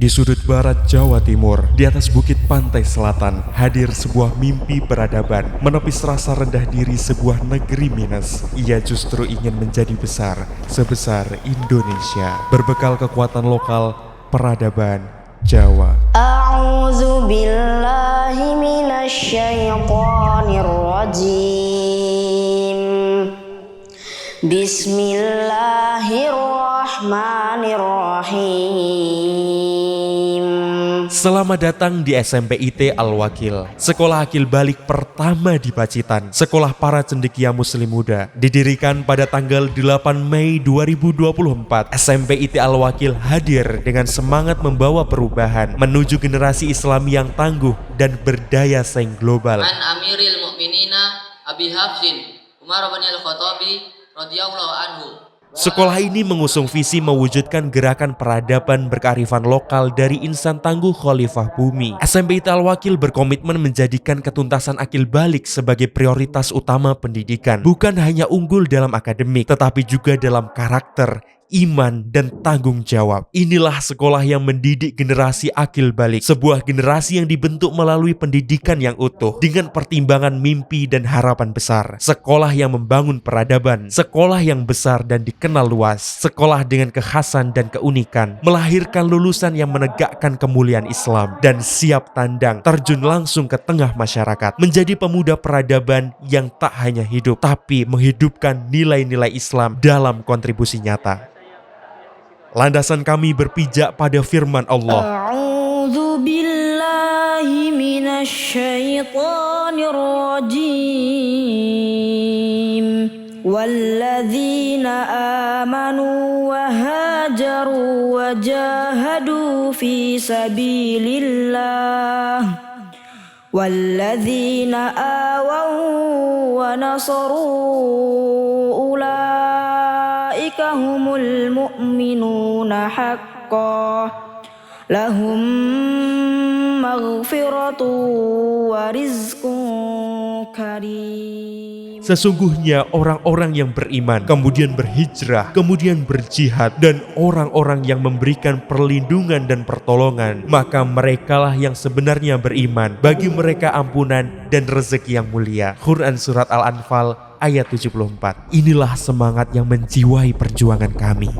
Di sudut barat Jawa Timur, di atas bukit pantai selatan, hadir sebuah mimpi peradaban. Menepis rasa rendah diri sebuah negeri minus, ia justru ingin menjadi besar, sebesar Indonesia. Berbekal kekuatan lokal, peradaban Jawa. A'udzu billahi minasyaitonir rajim. Bismillahirrahmanirrahim. Selamat datang di SMP IT Al-Wakil, sekolah akil balik pertama di Pacitan, sekolah para cendekia muslim muda. Didirikan pada tanggal 8 Mei 2024, SMP IT Al-Wakil hadir dengan semangat membawa perubahan menuju generasi Islam yang tangguh dan berdaya saing global. An Amiril Mukminina Abi Hafsin Umar bin Al-Khattabi radhiyallahu anhu. Sekolah ini mengusung visi mewujudkan gerakan peradaban berkearifan lokal dari insan tangguh khalifah bumi. SMP IT Al-Wakil berkomitmen menjadikan ketuntasan akil balik sebagai prioritas utama pendidikan. Bukan hanya unggul dalam akademik, tetapi juga dalam karakter, iman, dan tanggung jawab. Inilah sekolah yang mendidik generasi akil balik. Sebuah generasi yang dibentuk melalui pendidikan yang utuh dengan pertimbangan mimpi dan harapan besar. Sekolah yang membangun peradaban. Sekolah yang besar dan dikenal luas. Sekolah dengan kekhasan dan keunikan. Melahirkan lulusan yang menegakkan kemuliaan Islam dan siap tandang terjun langsung ke tengah masyarakat. Menjadi pemuda peradaban yang tak hanya hidup, tapi menghidupkan nilai-nilai Islam dalam kontribusi nyata. Landasan kami berpijak pada firman Allah. A'udzu billahi minasyaitonir rajim. Walladzina amanu wa hajaru wa jahadu fi sabilillah. Walladzina awaw wa nasaru ulaika humul mu'minuna haqqan lahum maghfiratu wa rizqun karim. Sesungguhnya orang-orang yang beriman, kemudian berhijrah, kemudian berjihad, dan orang-orang yang memberikan perlindungan dan pertolongan, maka merekalah yang sebenarnya beriman. Bagi mereka ampunan dan rezeki yang mulia. Quran Surat Al-Anfal ayat 74. Inilah semangat yang menjiwai perjuangan kami.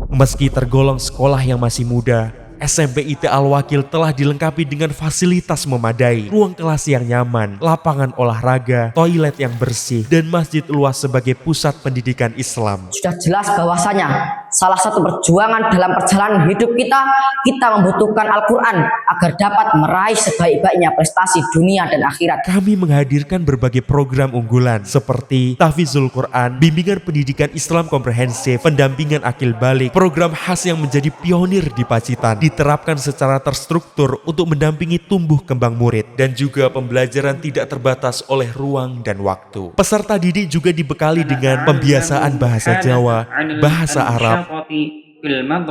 Meski tergolong sekolah yang masih muda, SMP IT Al-Wakil telah dilengkapi dengan fasilitas memadai, ruang kelas yang nyaman, lapangan olahraga, toilet yang bersih, dan masjid luas sebagai pusat pendidikan Islam. Sudah jelas bahwasanya salah satu perjuangan dalam perjalanan hidup kita membutuhkan Al-Quran agar dapat meraih sebaik-baiknya prestasi dunia dan akhirat. Kami menghadirkan berbagai program unggulan seperti Tahfizul Quran, bimbingan pendidikan Islam komprehensif, pendampingan akil balik, program khas yang menjadi pionir di Pacitan, diterapkan secara terstruktur untuk mendampingi tumbuh kembang murid, dan juga pembelajaran tidak terbatas oleh ruang dan waktu. Peserta didik juga dibekali dengan pembiasaan bahasa Jawa, bahasa Arab,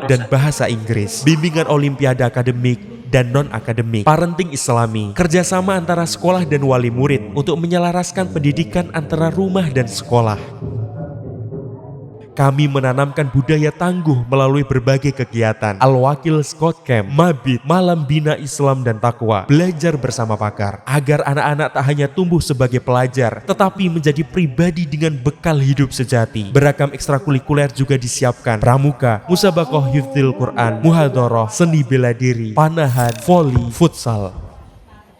dan bahasa Inggris, bimbingan olimpiade akademik dan non-akademik, parenting Islami, kerjasama antara sekolah dan wali murid untuk menyelaraskan pendidikan antara rumah dan sekolah. Kami menanamkan budaya tangguh melalui berbagai kegiatan, Al-Wakil Scout Camp, Mabit, Malam Bina Islam dan Takwa, belajar bersama pakar, agar anak-anak tak hanya tumbuh sebagai pelajar, tetapi menjadi pribadi dengan bekal hidup sejati. Beragam ekstrakurikuler juga disiapkan, pramuka, musabaqah hifdzil Quran, muhadharah, seni bela diri, panahan, voli, futsal.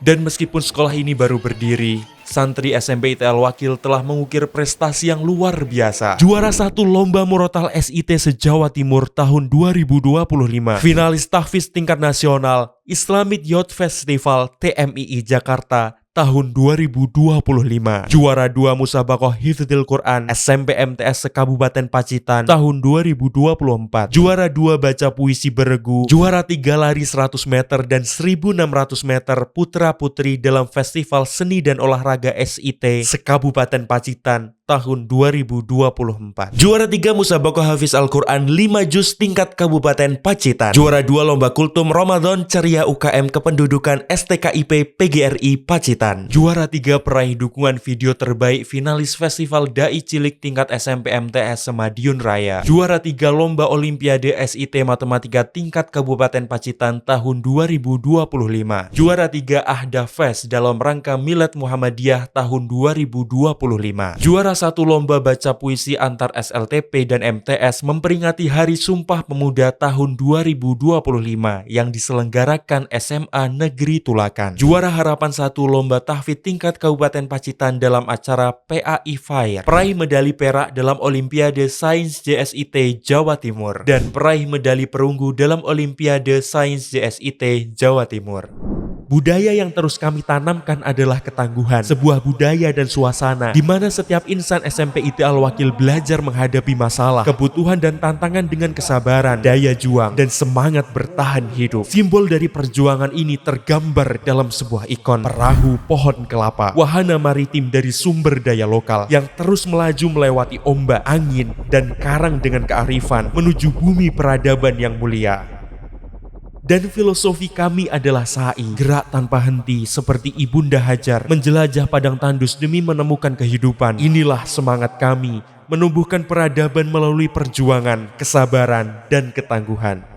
Dan meskipun sekolah ini baru berdiri, santri SMP IT Al-Wakil telah mengukir prestasi yang luar biasa. Juara 1 Lomba Murotal SIT se-Jawa Timur tahun 2025. Finalis tahfiz tingkat nasional Islamic Youth Festival TMII Jakarta tahun 2025. Juara 2 Musabaqah Hifdzil Quran SMP MTS se-Kabupaten Pacitan tahun 2024. Juara 2 Baca Puisi Beregu. Juara 3 Lari 100 meter dan 1600 meter putra-putri dalam Festival Seni dan Olahraga SIT se-Kabupaten Pacitan tahun 2024. Juara 3 Musabaqah Hafiz Al-Quran 5 Juz tingkat Kabupaten Pacitan. Juara 2 Lomba Kultum Ramadan Ceria UKM Kependudukan STKIP PGRI Pacitan. Juara 3 peraih dukungan video terbaik finalis Festival Dai Cilik tingkat SMP MTS Semadiun Raya. Juara 3 Lomba Olimpiade SIT Matematika tingkat Kabupaten Pacitan tahun 2025. Juara 3 Ahda Fest dalam rangka Milad Muhammadiyah tahun 2025. Juara 1 Lomba Baca Puisi antar SLTP dan MTS memperingati Hari Sumpah Pemuda tahun 2025 yang diselenggarakan SMA Negeri Tulakan. Juara Harapan 1 Lomba Tahfidz tingkat Kabupaten Pacitan dalam acara PAI Fair. Peraih medali perak dalam Olimpiade Sains JSIT Jawa Timur dan peraih medali perunggu dalam Olimpiade Sains JSIT Jawa Timur. Budaya yang terus kami tanamkan adalah ketangguhan, sebuah budaya dan suasana di mana setiap insan SMP IT Al-Wakil belajar menghadapi masalah, kebutuhan dan tantangan dengan kesabaran, daya juang, dan semangat bertahan hidup. Simbol dari perjuangan ini tergambar dalam sebuah ikon perahu pohon kelapa, wahana maritim dari sumber daya lokal yang terus melaju melewati ombak, angin, dan karang dengan kearifan menuju bumi peradaban yang mulia. Dan filosofi kami adalah sa'i, gerak tanpa henti seperti Ibunda Hajar menjelajah padang tandus demi menemukan kehidupan. Inilah semangat kami menumbuhkan peradaban melalui perjuangan, kesabaran, dan ketangguhan.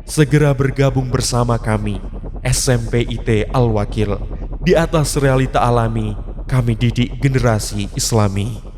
Segera bergabung bersama kami, SMP IT Al-Wakil. Di atas realita alami, kami didik generasi Islami.